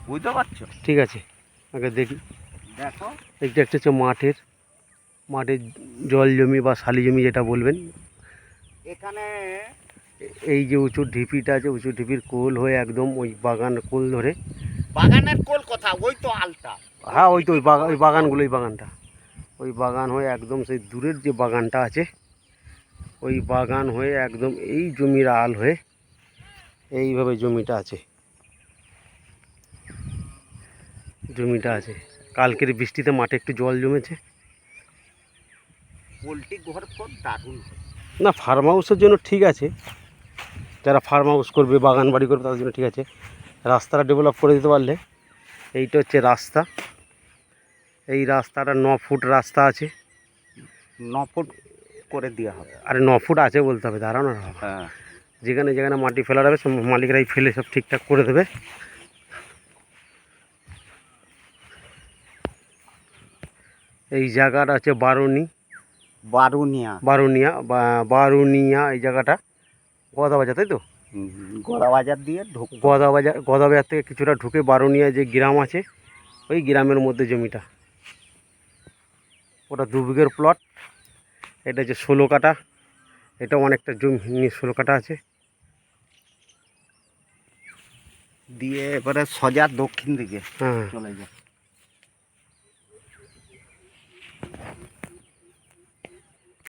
বুঝতে পারছো? ঠিক আছে, আগে দেখি। দেখো এইটা একটা হচ্ছে মাঠের জল জমি বা শালি জমি যেটা বলবেন। এখানে এই যে উঁচু ঢিপিটা আছে, উঁচু ঢিপির কোল হয়ে একদম ওই বাগান কোল ধরে। বাগানের কোল কথা, ওই তো আলটা। হ্যাঁ, ওই তো ওই বাগানগুলো, ওই বাগানটা, ওই বাগান হয়ে একদম সেই দূরের যে বাগানটা আছে, ওই বাগান হয়ে একদম এই জমির আল হয়ে এইভাবে জমিটা আছে। কালকের বৃষ্টিতে মাঠে একটু জল জমেছে। পোলট্রি ঘর খুব দারুণ। না, ফার্ম হাউসের জন্য ঠিক আছে, যারা ফার্ম হাউস করবে, বাগান বাড়ি করবে, তাদের জন্য ঠিক আছে। রাস্তাটা ডেভেলপ করে দিতে পারলে। এইটা হচ্ছে রাস্তা, এই রাস্তাটা 9 ফুট রাস্তা আছে। 9 ফুট করে দেওয়া হবে। আরে 9 ফুট আছে বলতে হবে, দাঁড়ানো। হ্যাঁ, যেখানে যেখানে মাটি ফেলা যাবে সব মালিকরাই ফেলে সব ঠিকঠাক করে দেবে। এই জায়গাটা আছে বারুনিয়া এই জায়গাটা গদাবাজার, তাই তো? গড়াবাজার দিয়ে গদাবাজার থেকে কিছুটা ঢুকে বারুনিয়া যে গ্রাম আছে, ওই গ্রামের মধ্যে জমিটা। ওটা 2 বিঘের প্লট। এটা হচ্ছে 16 কাঠা। এটাও অনেকটা জমি, 16 কাঠা আছে। দিয়ে এবারে সোজা দক্ষিণ দিকে হ্যাঁ, চলে যায়।